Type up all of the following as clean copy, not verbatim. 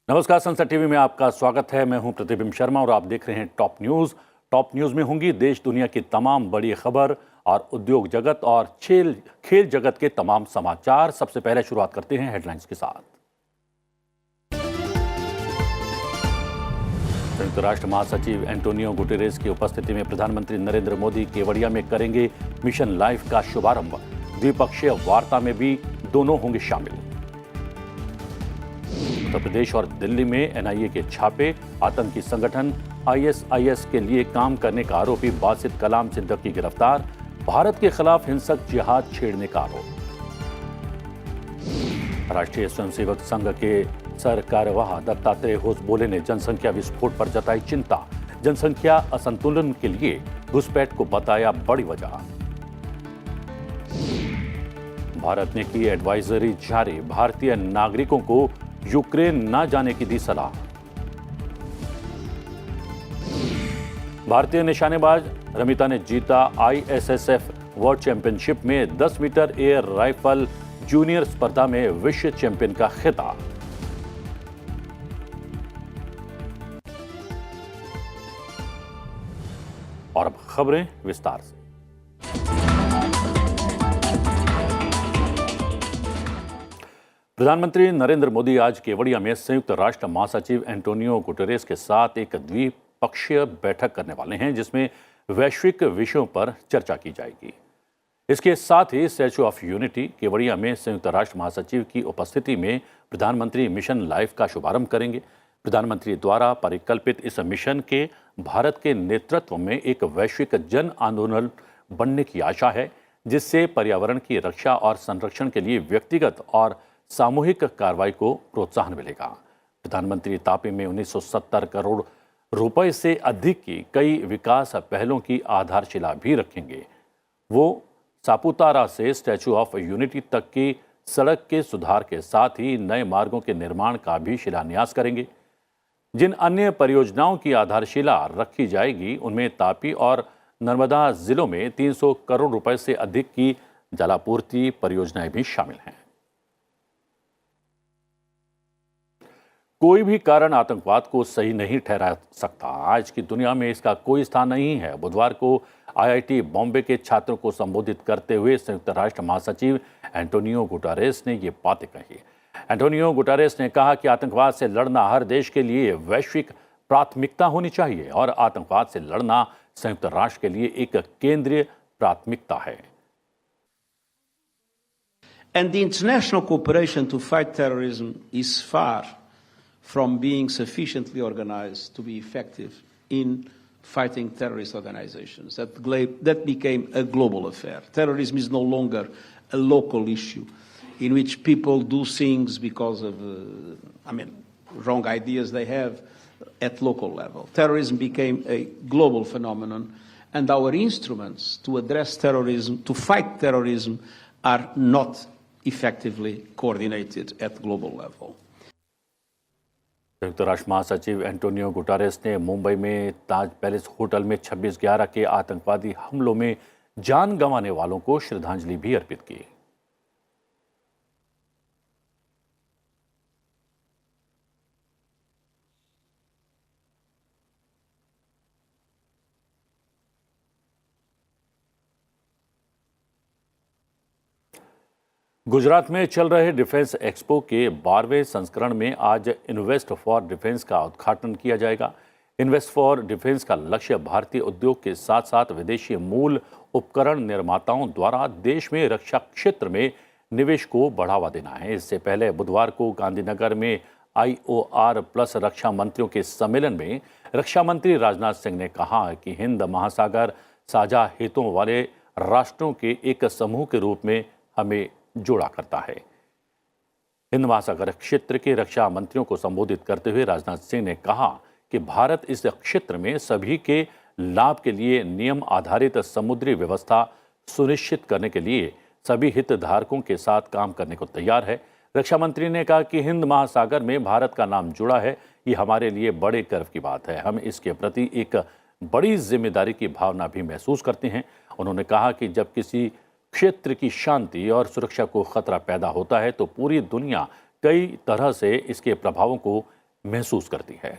नमस्कार, संसद टीवी में आपका स्वागत है। मैं हूं प्रतिबिंब शर्मा और आप देख रहे हैं टॉप न्यूज। टॉप न्यूज में होंगी देश दुनिया की तमाम बड़ी खबर और उद्योग जगत और खेल जगत के तमाम समाचार। सबसे पहले शुरुआत करते हैं हेडलाइंस के साथ। संयुक्त राष्ट्र महासचिव एंटोनियो गुटेरेस की उपस्थिति में प्रधानमंत्री नरेंद्र मोदी केवड़िया में करेंगे मिशन लाइफ का शुभारंभ। द्विपक्षीय वार्ता में भी दोनों होंगे शामिल। उत्तर प्रदेश और दिल्ली में एनआईए के छापे। आतंकी संगठन आईएसआईएस के लिए काम करने का आरोपी बासित कलाम सिद्दीकी गिरफ्तार। भारत के खिलाफ हिंसक जिहाद छेड़ने का आरोप। राष्ट्रीय स्वयंसेवक संघ के सरकार्यवाह दत्तात्रेय होसबोले ने जनसंख्या विस्फोट पर जताई चिंता। जनसंख्या असंतुलन के लिए घुसपैठ को बताया बड़ी वजह। भारत ने की एडवाइजरी जारी। भारतीय नागरिकों को यूक्रेन न जाने की दी सलाह। भारतीय निशानेबाज रमिता ने जीता आईएसएसएफ वर्ल्ड चैंपियनशिप में 10 मीटर एयर राइफल जूनियर स्पर्धा में विश्व चैंपियन का खिताब। और अब खबरें विस्तार से। प्रधानमंत्री नरेंद्र मोदी आज केवड़िया में संयुक्त राष्ट्र महासचिव एंटोनियो गुटेरेस के साथ एक द्विपक्षीय बैठक करने वाले हैं, जिसमें वैश्विक विषयों पर चर्चा की जाएगी। इसके साथ ही स्टैच्यू ऑफ यूनिटी केवड़िया में संयुक्त राष्ट्र महासचिव की उपस्थिति में प्रधानमंत्री मिशन लाइफ का शुभारंभ करेंगे। प्रधानमंत्री द्वारा परिकल्पित इस मिशन के भारत के नेतृत्व में एक वैश्विक जन आंदोलन बनने की आशा है, जिससे पर्यावरण की रक्षा और संरक्षण के लिए व्यक्तिगत और सामूहिक कार्रवाई को प्रोत्साहन मिलेगा। प्रधानमंत्री तापी में 1970 करोड़ रुपए से अधिक की कई विकास पहलों की आधारशिला भी रखेंगे। वो सापुतारा से स्टैच्यू ऑफ यूनिटी तक की सड़क के सुधार के साथ ही नए मार्गों के निर्माण का भी शिलान्यास करेंगे। जिन अन्य परियोजनाओं की आधारशिला रखी जाएगी, उनमें तापी और नर्मदा जिलों में 300 करोड़ रुपए से अधिक की जलापूर्ति परियोजनाएं भी शामिल हैं। कोई भी कारण आतंकवाद को सही नहीं ठहरा सकता। आज की दुनिया में इसका कोई स्थान नहीं है। बुधवार को आईआईटी बॉम्बे के छात्रों को संबोधित करते हुए संयुक्त राष्ट्र महासचिव एंटोनियो गुटेरेस ने ये बातें कही। एंटोनियो गुटेरेस ने कहा कि आतंकवाद से लड़ना हर देश के लिए वैश्विक प्राथमिकता होनी चाहिए और आतंकवाद से लड़ना संयुक्त राष्ट्र के लिए एक केंद्रीय प्राथमिकता है। And the international cooperation to fight terrorism is far from being sufficiently organized to be effective in fighting terrorist organizations. That became a global affair. Terrorism is no longer a local issue in which people do things because of, wrong ideas they have at local level. Terrorism became a global phenomenon, and our instruments to address terrorism, to fight terrorism, are not effectively coordinated at global level. संयुक्त राष्ट्र महासचिव Antonio Guterres ने मुंबई में ताज palace hotel में 26/11 के आतंकवादी हमलों में जान गंवाने वालों को श्रद्धांजलि भी अर्पित की। गुजरात में चल रहे डिफेंस एक्सपो के 12वें संस्करण में आज इन्वेस्ट फॉर डिफेंस का उद्घाटन किया जाएगा। इन्वेस्ट फॉर डिफेंस का लक्ष्य भारतीय उद्योग के साथ साथ विदेशी मूल उपकरण निर्माताओं द्वारा देश में रक्षा क्षेत्र में निवेश को बढ़ावा देना है। इससे पहले बुधवार को गांधीनगर में IOR प्लस रक्षा मंत्रियों के सम्मेलन में रक्षा मंत्री राजनाथ सिंह ने कहा कि हिंद महासागर साझा हितों वाले राष्ट्रों के एक समूह के रूप में हमें जोड़ा करता है। हिंद महासागर क्षेत्र के रक्षा मंत्रियों को संबोधित करते हुए राजनाथ सिंह ने कहा कि भारत इस क्षेत्र में सभी के लाभ के लिए नियम आधारित समुद्री व्यवस्था सुनिश्चित करने के लिए सभी हितधारकों के साथ काम करने को तैयार है। रक्षा मंत्री ने कहा कि हिंद महासागर में भारत का नाम जुड़ा है, ये हमारे लिए बड़े गर्व की बात है। हम इसके प्रति एक बड़ी जिम्मेदारी की भावना भी महसूस करते हैं। उन्होंने कहा कि जब किसी क्षेत्र की शांति और सुरक्षा को खतरा पैदा होता है तो पूरी दुनिया कई तरह से इसके प्रभावों को महसूस करती है।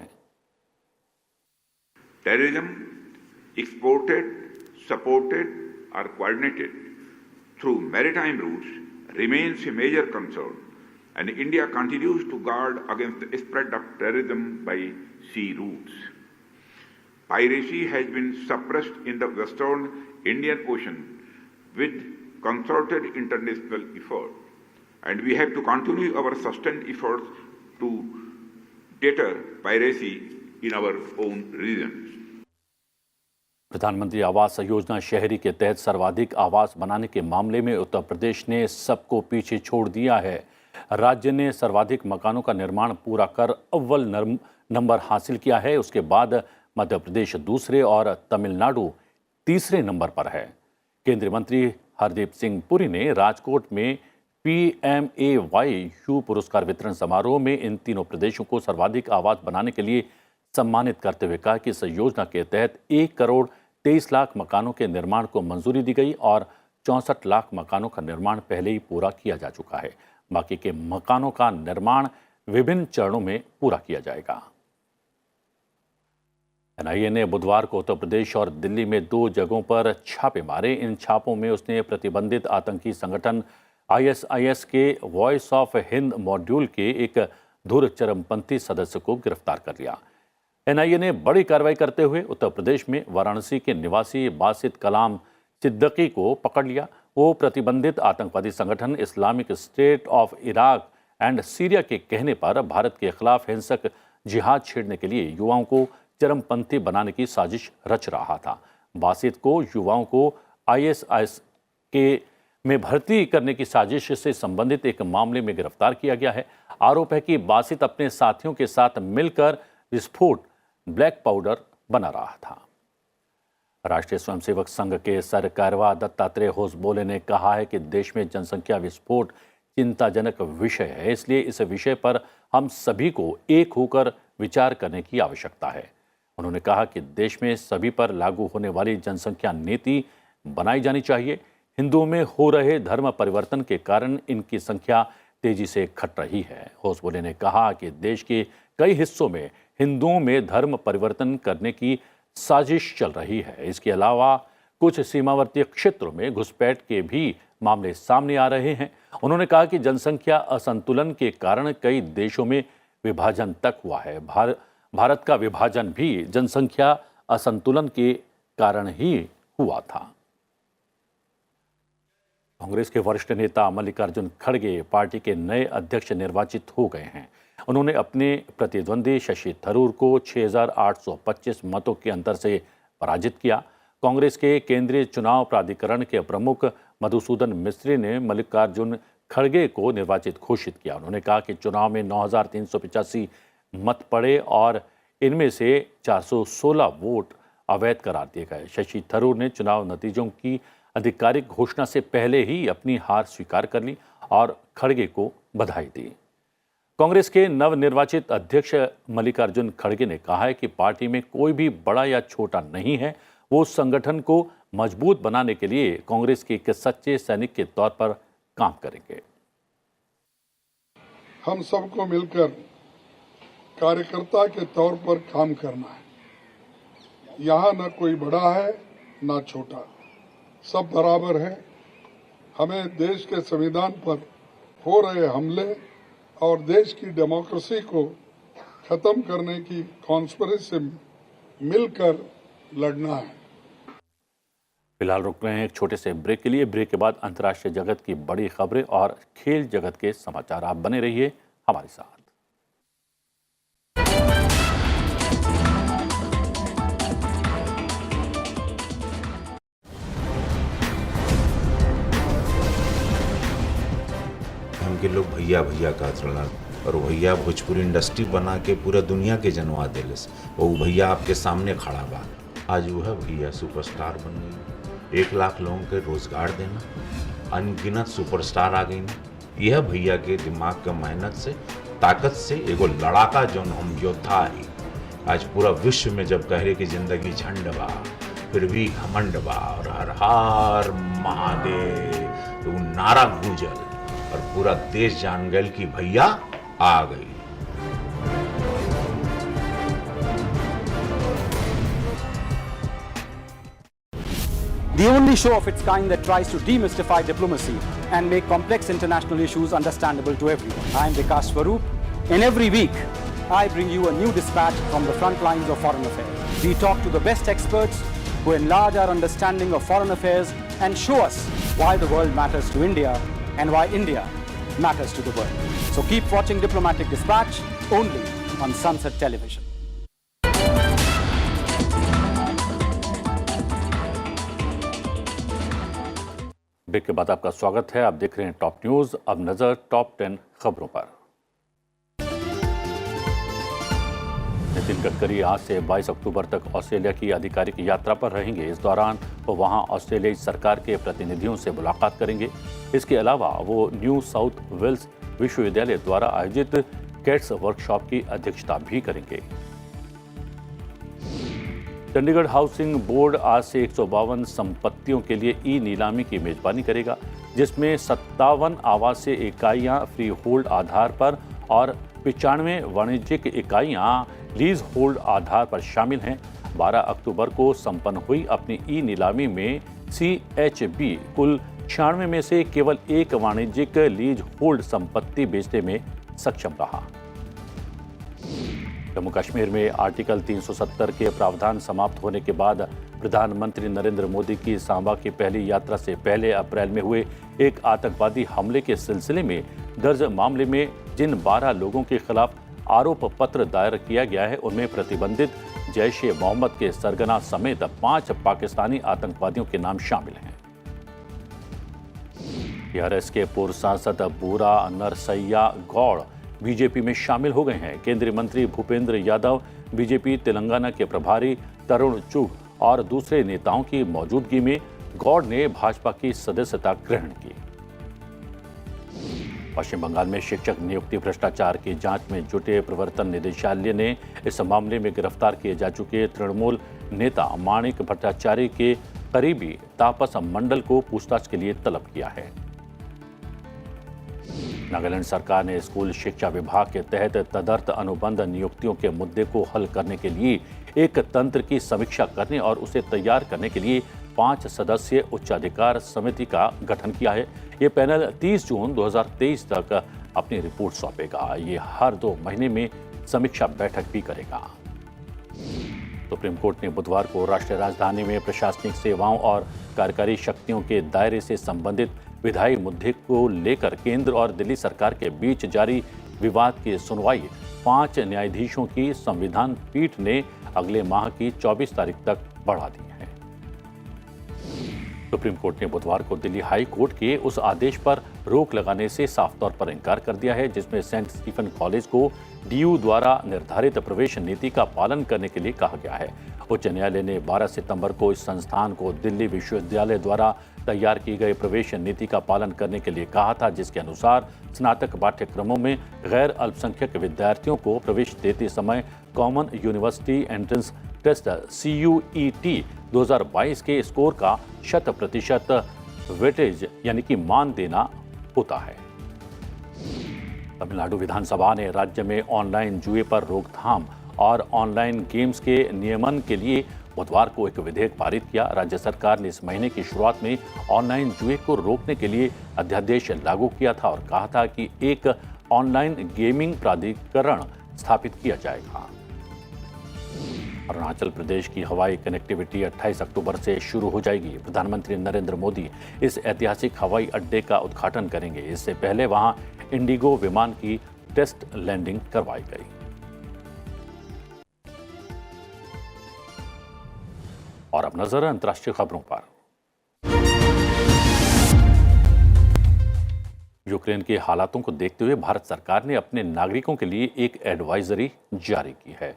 Terrorism exported, supported or coordinated through maritime routes remains a major concern, and India continues to guard against the spread of terrorism by sea routes. Piracy has been suppressed in the western Indian Ocean with concerted international effort, and we have to continue our sustained efforts to deter piracy in our own regions. प्रधानमंत्री आवास योजना शहरी के तहत सर्वाधिक आवास बनाने के मामले में उत्तर प्रदेश ने सबको पीछे छोड़ दिया है। राज्य ने सर्वाधिक मकानों का निर्माण पूरा कर अव्वल नंबर हासिल किया है। उसके बाद मध्य प्रदेश दूसरे और तमिलनाडु तीसरे नंबर पर है। केंद्रीय मंत्री हरदीप सिंह पुरी ने राजकोट में PMAY यू पुरस्कार वितरण समारोह में इन तीनों प्रदेशों को सर्वाधिक आवास बनाने के लिए सम्मानित करते हुए कहा कि इस योजना के तहत 1 करोड़ 23 लाख मकानों के निर्माण को मंजूरी दी गई और 64 लाख मकानों का निर्माण पहले ही पूरा किया जा चुका है। बाकी के मकानों का निर्माण विभिन्न चरणों में पूरा किया जाएगा। NIA ने बुधवार को उत्तर प्रदेश और दिल्ली में 2 जगहों पर छापे मारे। इन छापों में उसने प्रतिबंधित आतंकी संगठन ISIS के वॉइस ऑफ हिंद मॉड्यूल के एक धुर चरमपंथी सदस्य को गिरफ्तार कर लिया। NIA ने बड़ी कार्रवाई करते हुए उत्तर प्रदेश में वाराणसी के निवासी बासित कलाम सिद्दीकी को पकड़ लिया। वो प्रतिबंधित आतंकवादी संगठन Islamic state of Iraq and Syria के कहने पर भारत के खिलाफ हिंसक जिहाद छेड़ने के लिए युवाओं को चरमपंथी बनाने की साजिश रच रहा था। बासित को युवाओं को ISIS के में भर्ती करने की साजिश से संबंधित एक मामले में गिरफ्तार किया गया है। आरोप है कि बासित अपने साथियों के साथ मिलकर विस्फोट ब्लैक पाउडर बना रहा था। राष्ट्रीय स्वयंसेवक संघ के सरकार्यवाह दत्तात्रेय होसबोले ने कहा है कि देश में जनसंख्या विस्फोट चिंताजनक विषय है, इसलिए इस विषय पर हम सभी को एक होकर विचार करने की आवश्यकता है। उन्होंने कहा कि देश में सभी पर लागू होने वाली जनसंख्या नीति बनाई जानी चाहिए। हिंदुओं में हो रहे धर्म परिवर्तन के कारण इनकी संख्या तेजी से घट रही है। होसबोले ने कहा कि देश के कई हिस्सों में हिंदुओं में धर्म परिवर्तन करने की साजिश चल रही है। इसके अलावा कुछ सीमावर्ती क्षेत्रों में घुसपैठ के भी मामले सामने आ रहे हैं। उन्होंने कहा कि जनसंख्या असंतुलन के कारण कई देशों में विभाजन तक हुआ है। भारत का विभाजन भी जनसंख्या असंतुलन के कारण ही हुआ था। कांग्रेस के वरिष्ठ नेता मल्लिकार्जुन खड़गे पार्टी के नए अध्यक्ष निर्वाचित हो गए हैं। उन्होंने अपने प्रतिद्वंदी शशि थरूर को 6,825 मतों के अंतर से पराजित किया। कांग्रेस के केंद्रीय चुनाव प्राधिकरण के प्रमुख मधुसूदन मिस्त्री ने मल्लिकार्जुन खड़गे को निर्वाचित घोषित किया। उन्होंने कहा कि चुनाव में 9,385 मत पड़े और इनमें से 416 वोट अवैध करार दिए गए। शशि थरूर ने चुनाव नतीजों की आधिकारिक घोषणा से पहले ही अपनी हार स्वीकार कर ली और खड़गे को बधाई दी। कांग्रेस के नवनिर्वाचित अध्यक्ष मल्लिकार्जुन खड़गे ने कहा है कि पार्टी में कोई भी बड़ा या छोटा नहीं है। वो संगठन को मजबूत बनाने के लिए कांग्रेस के एक सच्चे सैनिक के तौर पर काम करेंगे। हम सबको मिलकर कार्यकर्ता के तौर पर काम करना है। यहाँ न कोई बड़ा है न छोटा, सब बराबर है। हमें देश के संविधान पर हो रहे हमले और देश की डेमोक्रेसी को खत्म करने की कॉन्स्पिरेसी से मिलकर लड़ना है। फिलहाल रुक रहे हैं एक छोटे से ब्रेक के लिए। ब्रेक के बाद अंतर्राष्ट्रीय जगत की बड़ी खबरें और खेल जगत के समाचार। आप बने रहिए हमारे साथ। के लोग भैया भैया कहत रहलन और भैया भोजपुरी इंडस्ट्री बना के पूरा दुनिया के जनवा दिलस। वो भैया आपके सामने खड़ा बा। आज वह भैया सुपरस्टार बन गई। 1 लाख लोगों के रोजगार देना, अनगिनत सुपरस्टार आ गई। यह भैया के दिमाग के मेहनत से, ताकत से एगो लड़ाका जो हम योद्धा है। आज पूरा विश्व में जब कह रहे कि जिंदगी झंड बा फिर भी घमंड बा और हर हर महादेव तो नारा गूंजल और पूरा देश जान गए कि भैया आ गई। the only show of its kind that tries to demystify diplomacy and make complex international issues understandable to everyone. I am Vikas Swaroop, and every week I bring you a new dispatch from the front lines of foreign affairs. We talk to the best experts who enlarge our understanding of foreign affairs and show us why the world matters to India and why India matters to the world. So keep watching Diplomatic Dispatch only on Sunset Television. Break के बाद आपका स्वागत है। आप देख रहे हैं top news. अब नजर टॉप 10 खबरों पर। नितिन गडकरी आज से 22 अक्टूबर तक ऑस्ट्रेलिया की आधिकारिक यात्रा पर रहेंगे। इस दौरान वो वहां ऑस्ट्रेलियाई सरकार के प्रतिनिधियों से मुलाकात करेंगे। इसके अलावा वो न्यू साउथ वेल्स विश्वविद्यालय द्वारा आयोजित कैट्स वर्कशॉप की अध्यक्षता भी करेंगे। चंडीगढ़ हाउसिंग बोर्ड आज से 152 संपत्तियों के लिए ई नीलामी की मेजबानी करेगा, जिसमें 57 आवासीय इकाइयां फ्री होल्ड आधार पर और 95 वाणिज्यिक इकाइयां लीज होल्ड आधार पर शामिल हैं। 12 अक्टूबर को संपन्न हुई अपनी ई नीलामी में CHB कुल 96 में से केवल एक वाणिज्यिक लीज होल्ड संपत्ति बेचने में सक्षम रहा। जम्मू कश्मीर में आर्टिकल 370 के प्रावधान समाप्त होने के बाद प्रधानमंत्री नरेंद्र मोदी की सांबा की पहली यात्रा से पहले अप्रैल में हुए एक आतंकवादी हमले के सिलसिले में दर्ज मामले में जिन 12 लोगों के खिलाफ आरोप पत्र दायर किया गया है, उनमें प्रतिबंधित जैश-ए-मोहम्मद के सरगना समेत 5 पाकिस्तानी आतंकवादियों के नाम शामिल हैं। टीआरएस के पूर्व सांसद बूरा नरसैया गौड़ बीजेपी में शामिल हो गए हैं। केंद्रीय मंत्री भूपेंद्र यादव, बीजेपी तेलंगाना के प्रभारी तरुण चुग और दूसरे नेताओं की मौजूदगी में गौड़ ने भाजपा की सदस्यता ग्रहण की। पश्चिम बंगाल में शिक्षक नियुक्ति भ्रष्टाचार की जांच में जुटे प्रवर्तन निदेशालय ने इस मामले में गिरफ्तार किए जा चुके तृणमूल नेता माणिक भट्टाचार्य के करीबी तापस मंडल को पूछताछ के लिए तलब किया है। नागालैंड सरकार ने स्कूल शिक्षा विभाग के तहत तदर्थ अनुबंध नियुक्तियों के मुद्दे को हल करने के लिए एक तंत्र की समीक्षा करने और उसे तैयार करने के लिए 5 सदस्यीय उच्चाधिकार समिति का गठन किया है। ये पैनल 30 जून 2023 तक अपनी रिपोर्ट सौंपेगा। ये हर 2 महीने में समीक्षा बैठक भी करेगा। सुप्रीम कोर्ट ने बुधवार को राष्ट्रीय राजधानी में प्रशासनिक सेवाओं और कार्यकारी शक्तियों के दायरे से संबंधित विधायी मुद्दे को लेकर केंद्र और दिल्ली सरकार के बीच जारी विवाद की सुनवाई 5 न्यायाधीशों की संविधान पीठ ने अगले माह की 24 तारीख तक बढ़ा दी है। सुप्रीम कोर्ट ने बुधवार को दिल्ली हाई कोर्ट के उस आदेश पर रोक लगाने से साफ तौर पर इंकार कर दिया है, जिसमें सेंट स्टीफन कॉलेज को DU द्वारा निर्धारित प्रवेश नीति का पालन करने के लिए कहा गया है। उच्च न्यायालय ने 12 सितंबर को इस संस्थान को दिल्ली विश्वविद्यालय द्वारा तैयार की गई प्रवेश नीति का पालन करने के लिए कहा था, जिसके अनुसार स्नातक पाठ्यक्रमों में गैर अल्पसंख्यक विद्यार्थियों को प्रवेश देते समय common university entrance test CUET 2022 के स्कोर का 100% वेटेज यानी कि मान देना होता है। तमिलनाडु विधानसभा ने राज्य में ऑनलाइन जुए पर रोकथाम और ऑनलाइन गेम्स के नियमन के लिए बुधवार को एक विधेयक पारित किया। राज्य सरकार ने इस महीने की शुरुआत में ऑनलाइन जुए को रोकने के लिए अध्यादेश लागू किया था और कहा था कि एक ऑनलाइन गेमिंग प्राधिकरण स्थापित किया जाएगा। अरुणाचल प्रदेश की हवाई कनेक्टिविटी 28 अक्टूबर से शुरू हो जाएगी। प्रधानमंत्री नरेंद्र मोदी इस ऐतिहासिक हवाई अड्डे का उद्घाटन करेंगे। इससे पहले वहां इंडिगो विमान की टेस्ट लैंडिंग करवाई गई। और अब नजर अंतर्राष्ट्रीय खबरों पर। यूक्रेन के हालातों को देखते हुए भारत सरकार ने अपने नागरिकों के लिए एक एडवाइजरी जारी की है।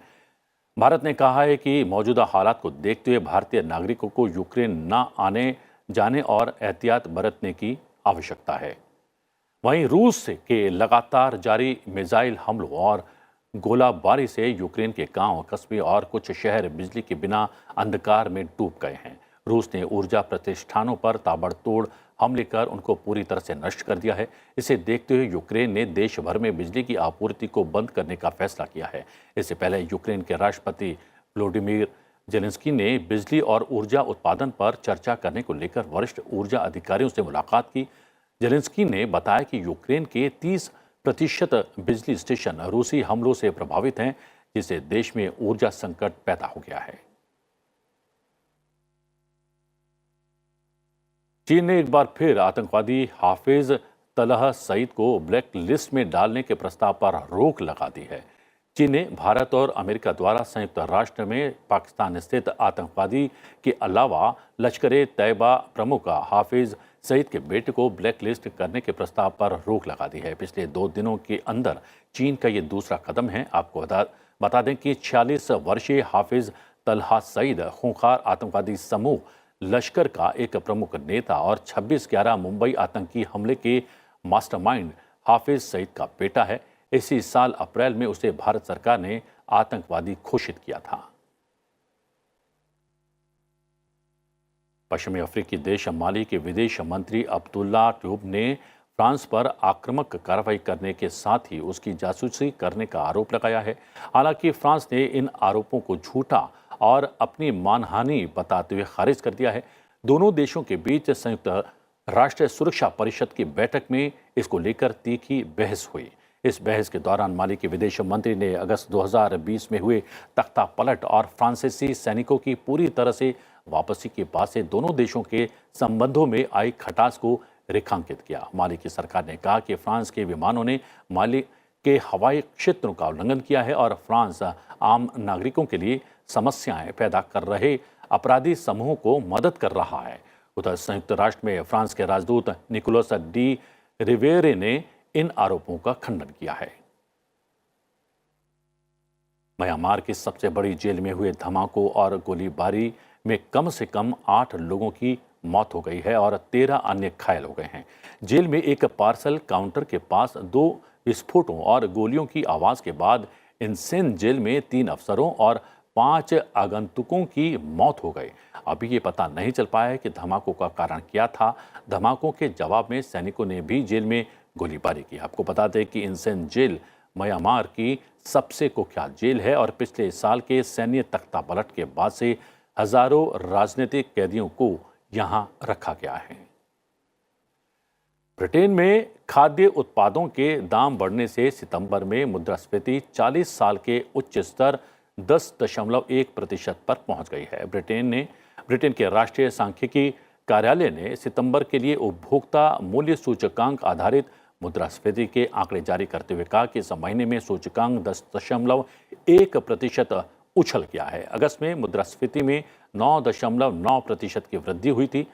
भारत ने कहा है कि मौजूदा हालात को देखते हुए भारतीय नागरिकों को यूक्रेन न आने जाने और एहतियात बरतने की आवश्यकता है। वहीं रूस के लगातार जारी मिसाइल हमलों और गोलाबारी से यूक्रेन के गांव, कस्बे और कुछ शहर बिजली के बिना अंधकार में डूब गए हैं। रूस ने ऊर्जा प्रतिष्ठानों पर ताबड़तोड़ हमले कर उनको पूरी तरह से नष्ट कर दिया है। इसे देखते हुए यूक्रेन ने देश भर में बिजली की आपूर्ति को बंद करने का फैसला किया है। इससे पहले यूक्रेन के राष्ट्रपति व्लादिमीर जेलेंस्की ने बिजली और ऊर्जा उत्पादन पर चर्चा करने को लेकर वरिष्ठ ऊर्जा अधिकारियों से मुलाकात की। जेलेंस्की ने बताया कि यूक्रेन के 30% बिजली स्टेशन रूसी हमलों से प्रभावित हैं, जिससे देश में ऊर्जा संकट पैदा हो गया है। चीन ने एक बार फिर आतंकवादी हाफिज तलह सईद को ब्लैक लिस्ट में डालने के प्रस्ताव पर रोक लगा दी है। चीन ने भारत और अमेरिका द्वारा संयुक्त राष्ट्र में पाकिस्तान स्थित आतंकवादी के अलावा लश्कर-ए-तैयबा प्रमुख हाफिज सईद के बेटे को ब्लैक लिस्ट करने के प्रस्ताव पर रोक लगा दी है। पिछले 2 दिनों के अंदर चीन का ये दूसरा कदम है। आपको बता दें कि 46 वर्षीय हाफिज तलहा सईद खूंखार आतंकवादी समूह लश्कर का एक प्रमुख नेता और 26/11 मुंबई आतंकी हमले के मास्टरमाइंड हाफिज सईद का बेटा है। इसी साल अप्रैल में उसे भारत सरकार ने आतंकवादी घोषित किया था। पश्चिमी अफ्रीकी देश माली के विदेश मंत्री अब्दुल्ला ट्यूब ने फ्रांस पर आक्रामक कार्रवाई करने के साथ ही उसकी जासूसी करने का आरोप लगाया है। हालांकि फ्रांस ने इन आरोपों को झूठा और अपनी मानहानि बताते हुए खारिज कर दिया है। दोनों देशों के बीच संयुक्त राष्ट्र सुरक्षा परिषद की बैठक में इसको लेकर तीखी बहस हुई। इस बहस के दौरान माली के विदेश मंत्री ने अगस्त 2020 में हुए तख्ता पलट और फ्रांसीसी सैनिकों की पूरी तरह से वापसी के बाद से दोनों देशों के संबंधों में आई खटास को रेखांकित किया। माली की सरकार ने कहा कि फ्रांस के विमानों ने माली के हवाई क्षेत्रों का उल्लंघन किया है और फ्रांस आम नागरिकों के लिए समस्याएं पैदा कर रहे अपराधी समूहों को मदद कर रहा है। उधर संयुक्त राष्ट्र में फ्रांस के राजदूत निकोलस डी रिवेरे ने इन आरोपों का खंडन किया है। म्यांमार की सबसे बड़ी जेल में हुए धमाकों और गोलीबारी में कम से कम 8 लोगों की मौत हो गई है और 13 अन्य घायल हो गए हैं। जेल में एक पार्सल काउंटर के पास 2 विस्फोटों और गोलियों की आवाज के बाद इंसेन जेल में 3 अफसरों और 5 आगंतुकों की मौत हो गई। अभी ये पता नहीं चल पाया है कि धमाकों का कारण क्या था। धमाकों के जवाब में सैनिकों ने भी जेल में गोलीबारी की। आपको बता दें कि इंसेन जेल म्यांमार की सबसे कुख्यात जेल है और पिछले साल के सैन्य तख्तापलट के बाद से हजारों राजनीतिक कैदियों को यहां रखा गया है। ब्रिटेन में खाद्य उत्पादों के दाम बढ़ने से सितंबर में मुद्रास्फीति 40 साल के उच्च स्तर 10.1% पर पहुंच गई है। ब्रिटेन के राष्ट्रीय सांख्यिकी कार्यालय ने सितंबर के लिए उपभोक्ता मूल्य सूचकांक आधारित मुद्रास्फीति के आंकड़े जारी करते हुए कहा कि इस महीने में सूचकांक 10.1% उछल गया है। अगस्त में मुद्रास्फीति में 9.9% की वृद्धि हुई थी।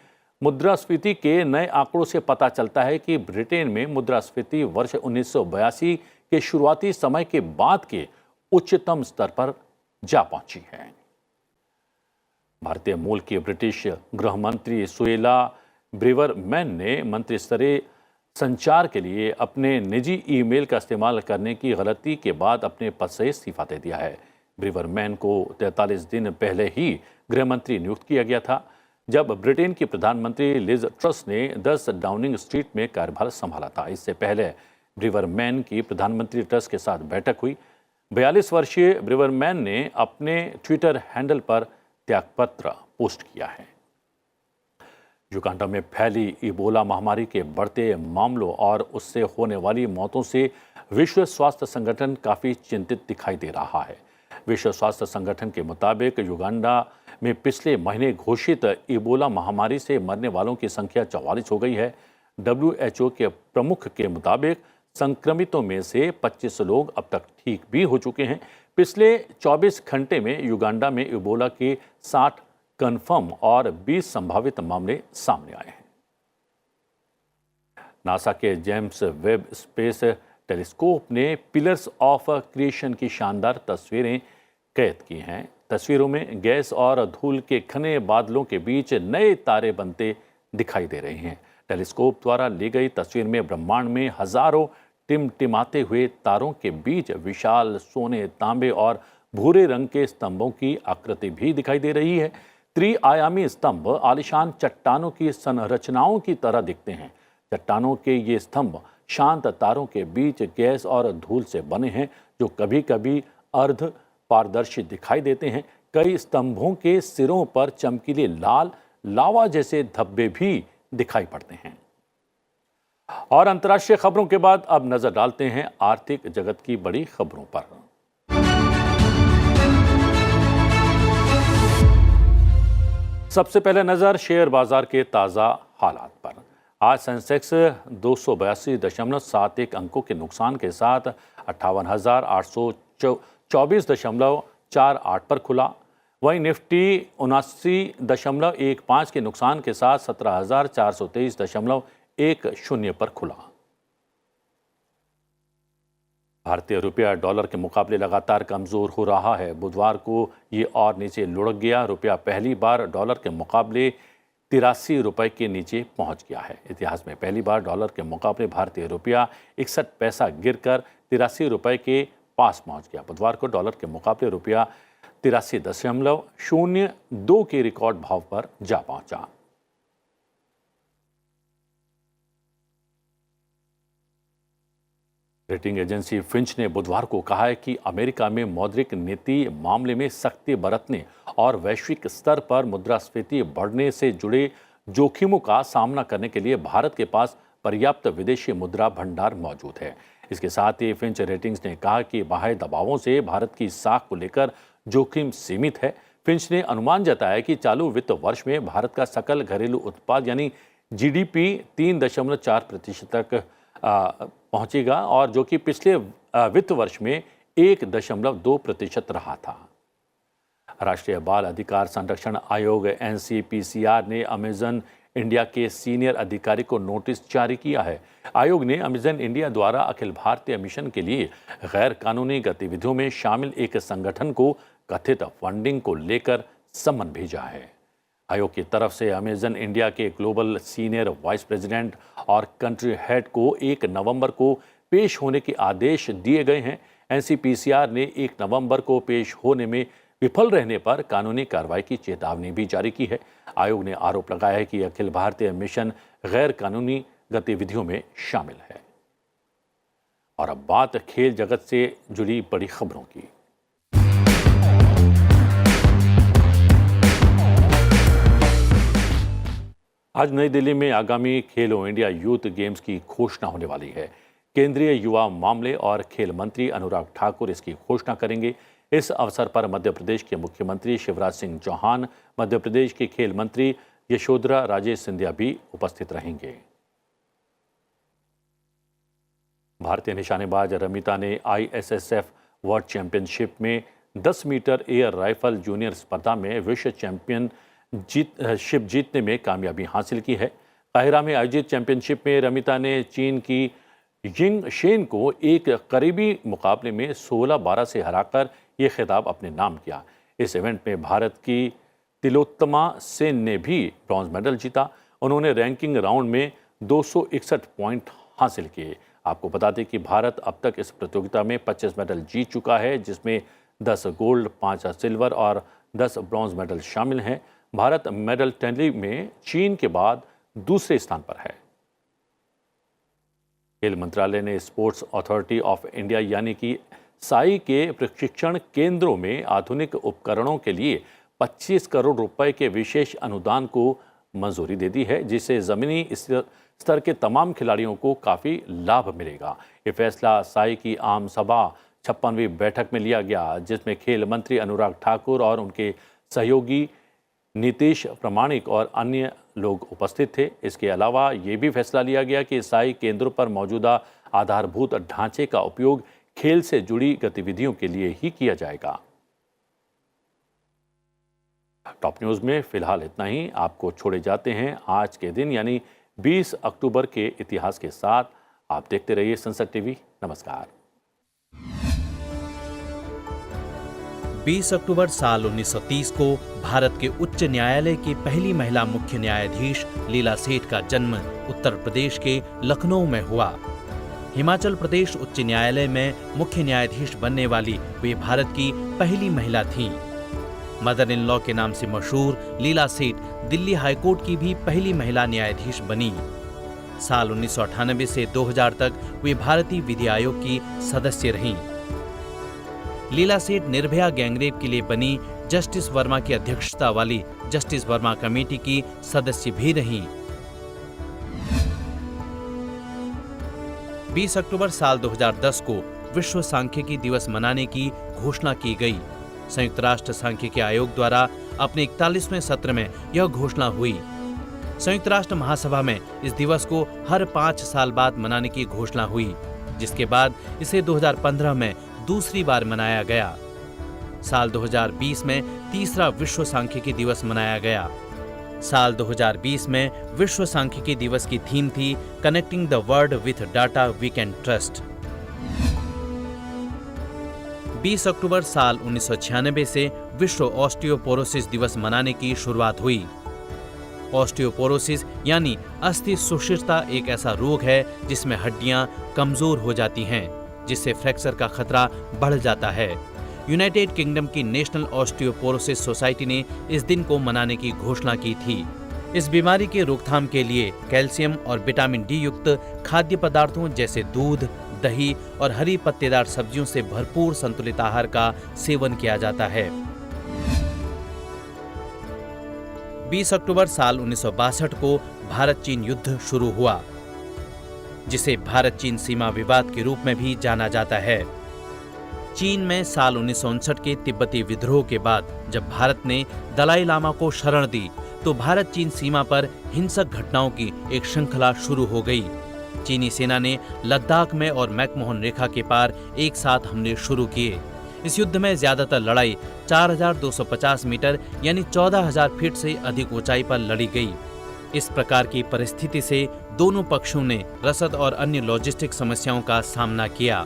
मुद्रास्फीति के नए आंकड़ों से पता चलता है कि ब्रिटेन में मुद्रास्फीति वर्ष 1982 के शुरुआती समय के बाद के उच्चतम स्तर पर जा पहुंची है। भारतीय मूल की ब्रिटिश गृह मंत्री सुएला ब्रेवरमैन ने मंत्री स्तरीय संचार के लिए अपने निजी ईमेल का इस्तेमाल करने की गलती के बाद अपने पद से इस्तीफा दे दिया है। ब्रेवरमैन को 43 दिन पहले ही गृह मंत्री नियुक्त किया गया था, जब ब्रिटेन की प्रधानमंत्री लिज ट्रस ने 10 डाउनिंग स्ट्रीट में कार्यभार संभाला था। इससे पहले ब्रेवरमैन की प्रधानमंत्री ट्रस के साथ बैठक हुई। 42 वर्षीय ब्रेवरमैन ने अपने ट्विटर हैंडल पर त्यागपत्र पोस्ट किया है। युगांडा में फैली इबोला महामारी के बढ़ते मामलों और उससे होने वाली मौतों से विश्व स्वास्थ्य संगठन काफ़ी चिंतित दिखाई दे रहा है। विश्व स्वास्थ्य संगठन के मुताबिक युगांडा में पिछले महीने घोषित इबोला महामारी से मरने वालों की संख्या 44 हो गई है। WHO के प्रमुख के मुताबिक संक्रमितों में से 25 लोग अब तक ठीक भी हो चुके हैं। पिछले 24 घंटे में युगांडा में इबोला के 60 कन्फर्म और 20 संभावित मामले सामने आए हैं। नासा के जेम्स वेब स्पेस टेलीस्कोप ने पिलर्स ऑफ क्रिएशन की शानदार तस्वीरें कैद की हैं। तस्वीरों में गैस और धूल के घने बादलों के बीच नए तारे बनते दिखाई दे रहे हैं। टेलीस्कोप द्वारा ली गई तस्वीर में ब्रह्मांड में हजारों टिमटिमाते हुए तारों के बीच विशाल सोने, तांबे और भूरे रंग के स्तंभों की आकृति भी दिखाई दे रही है। त्रिआयामी स्तंभ आलिशान चट्टानों की संरचनाओं की तरह दिखते हैं। चट्टानों के ये स्तंभ शांत तारों के बीच गैस और धूल से बने हैं, जो कभी कभी अर्ध पारदर्शी दिखाई देते हैं। कई स्तंभों के सिरों पर चमकीले लाल लावा जैसे धब्बे भी दिखाई पड़ते हैं। और अंतर्राष्ट्रीय खबरों के बाद अब नजर डालते हैं आर्थिक जगत की बड़ी खबरों पर। सबसे पहले नजर शेयर बाजार के ताजा हालात पर। आज सेंसेक्स 282.71 अंकों के नुकसान के साथ 58,824.48 पर खुला। वहीं निफ्टी 79.15 के नुकसान के साथ 17,423.10 पर खुला। भारतीय रुपया डॉलर के मुकाबले लगातार कमजोर हो रहा है। बुधवार को ये और नीचे लुढ़क गया। रुपया पहली बार डॉलर के मुकाबले 83 रुपए के नीचे पहुंच गया है। इतिहास में पहली बार डॉलर के मुकाबले भारतीय रुपया 61 पैसा गिरकर 83 रुपए के पास पहुंच गया। बुधवार को डॉलर के मुकाबले रुपया 83.02 के रिकॉर्ड भाव पर जा पहुंचा। रेटिंग एजेंसी फिंच ने बुधवार को कहा है कि अमेरिका में मौद्रिक नीति मामले में सख्ती बरतने और वैश्विक स्तर पर मुद्रास्फीति बढ़ने से जुड़े जोखिमों का सामना करने के लिए भारत के पास पर्याप्त विदेशी मुद्रा भंडार मौजूद है। इसके साथ ही फिंच रेटिंग्स ने कहा कि बाह्य दबावों से भारत की साख को लेकर जोखिम सीमित है। फिंच ने अनुमान जताया कि चालू वित्त वर्ष में भारत का सकल घरेलू उत्पाद यानी जीडीपी 3.4% तक पहुंचेगा और जो कि पिछले वित्त वर्ष में 1.2% रहा था। राष्ट्रीय बाल अधिकार संरक्षण आयोग NCPCR ने अमेजन इंडिया के सीनियर अधिकारी को नोटिस जारी किया है। आयोग ने अमेजन इंडिया द्वारा अखिल भारतीय मिशन के लिए गैर कानूनी गतिविधियों में शामिल एक संगठन को कथित फंडिंग को लेकर सम्मन भेजा है। आयोग की तरफ से अमेजन इंडिया के ग्लोबल सीनियर वाइस प्रेसिडेंट और कंट्री हेड को 1 नवंबर को पेश होने के आदेश दिए गए हैं। NCPCR ने 1 नवंबर को पेश होने में विफल रहने पर कानूनी कार्रवाई की चेतावनी भी जारी की है। आयोग ने आरोप लगाया है कि अखिल भारतीय मिशन गैर कानूनी गतिविधियों में शामिल है। और अब बात खेल जगत से जुड़ी बड़ी खबरों की। आज नई दिल्ली में आगामी खेलो इंडिया यूथ गेम्स की घोषणा होने वाली है। केंद्रीय युवा मामले और खेल मंत्री अनुराग ठाकुर इसकी घोषणा करेंगे। इस अवसर पर मध्य प्रदेश के मुख्यमंत्री शिवराज सिंह चौहान, मध्य प्रदेश के खेल मंत्री यशोधरा राजे सिंधिया भी उपस्थित रहेंगे। भारतीय निशानेबाज रमिता ने ISSF वर्ल्ड चैंपियनशिप में 10 मीटर एयर राइफल जूनियर स्पर्धा में विश्व चैंपियनशिप जीतने में कामयाबी हासिल की है। काहिरा में आयोजित चैंपियनशिप में रमिता ने चीन की यिंग शेन को एक करीबी मुकाबले में 16-12 से हराकर ये खिताब अपने नाम किया। इस इवेंट में भारत की तिलोत्तमा सेन ने भी ब्रॉन्ज मेडल जीता। उन्होंने रैंकिंग राउंड में 261 पॉइंट हासिल किए। आपको बता दें कि भारत अब तक इस प्रतियोगिता में 25 मेडल जीत चुका है, जिसमें 10 गोल्ड, 5 सिल्वर और 10 ब्रॉन्ज मेडल शामिल हैं। भारत मेडल टैली में चीन के बाद दूसरे स्थान पर है। खेल मंत्रालय ने स्पोर्ट्स अथॉरिटी ऑफ इंडिया यानी कि साई के प्रशिक्षण केंद्रों में आधुनिक उपकरणों के लिए 25 करोड़ रुपए के विशेष अनुदान को मंजूरी दे दी है, जिससे जमीनी स्तर के तमाम खिलाड़ियों को काफ़ी लाभ मिलेगा। ये फैसला साई की आम सभा 56वीं बैठक में लिया गया, जिसमें खेल मंत्री अनुराग ठाकुर और उनके सहयोगी नीतीश प्रामाणिक और अन्य लोग उपस्थित थे। इसके अलावा ये भी फैसला लिया गया कि साई केंद्रों पर मौजूदा आधारभूत ढांचे का उपयोग खेल से जुड़ी गतिविधियों के लिए ही किया जाएगा। टॉप न्यूज़ में फिलहाल इतना ही। आपको छोड़े जाते हैं आज के दिन यानी 20 अक्टूबर के इतिहास के साथ। आप देखते रहिए संसद टीवी। नमस्कार। 20 अक्टूबर साल 1930 को भारत के उच्च न्यायालय की पहली महिला मुख्य न्यायाधीश लीला सेठ का जन्म उत्तर प्रदेश के लखनऊ में हुआ। हिमाचल प्रदेश उच्च न्यायालय में मुख्य न्यायाधीश बनने वाली वे भारत की पहली महिला थीं। मदर इन लॉ के नाम से मशहूर लीला सेठ दिल्ली हाईकोर्ट की भी पहली महिला न्यायाधीश बनी। साल 1998 से 2000 तक वे भारतीय विधि आयोग की सदस्य रहीं। लीला सेठ निर्भया गैंगरेप के लिए बनी जस्टिस वर्मा की अध्यक्षता वाली जस्टिस वर्मा कमेटी की सदस्य भी रहीं। 20 अक्टूबर साल 2010 को विश्व सांख्यिकी दिवस मनाने की घोषणा की गई। संयुक्त राष्ट्र सांख्यिकी आयोग द्वारा अपने 41वें सत्र में यह घोषणा हुई। संयुक्त राष्ट्र महासभा में इस दिवस को हर 5 साल बाद मनाने की घोषणा हुई, जिसके बाद इसे 2015 में दूसरी बार मनाया गया। साल 2020 में तीसरा विश्व सांख्यिकी दिवस मनाया गया। साल 2020 में विश्व सांख्यिकी दिवस की थीम थी connecting the world with data we can trust. 20 अक्टूबर साल 1996 से विश्व ऑस्टियोपोरोसिस दिवस मनाने की शुरुआत हुई। ऑस्टियोपोरोसिस यानी अस्थि सुषिरता एक ऐसा रोग है जिसमें हड्डियां कमजोर हो जाती हैं, जिससे फ्रैक्चर का खतरा बढ़ जाता है। यूनाइटेड किंगडम की नेशनल ऑस्टियोपोरोसिस सोसाइटी ने इस दिन को मनाने की घोषणा की थी। इस बीमारी के रोकथाम के लिए कैल्शियम और विटामिन डी युक्त खाद्य पदार्थों जैसे दूध, दही और हरी पत्तेदार सब्जियों से भरपूर संतुलित आहार का सेवन किया जाता है। 20 अक्टूबर साल 1962 को भारत चीन युद्ध शुरू हुआ, जिसे भारत चीन सीमा विवाद के रूप में भी जाना जाता है। चीन में साल 1959 के तिब्बती विद्रोह के बाद जब भारत ने दलाई लामा को शरण दी, तो भारत चीन सीमा पर हिंसक घटनाओं की एक श्रृंखला शुरू हो गई। चीनी सेना ने लद्दाख में और मैकमोहन रेखा के पार एक साथ हमले शुरू किए। इस युद्ध में ज्यादातर लड़ाई 4250 मीटर यानी 14000 फीट से अधिक ऊंचाई पर लड़ी गई। इस प्रकार की परिस्थिति से दोनों पक्षों ने रसद और अन्य लॉजिस्टिक समस्याओं का सामना किया।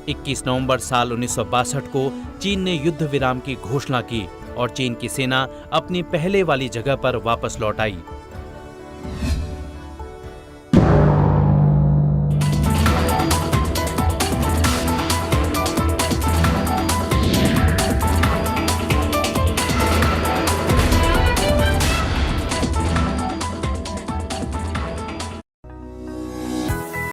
21 नवंबर साल 1962 को चीन ने युद्ध विराम की घोषणा की और चीन की सेना अपनी पहले वाली जगह पर वापस लौट आई।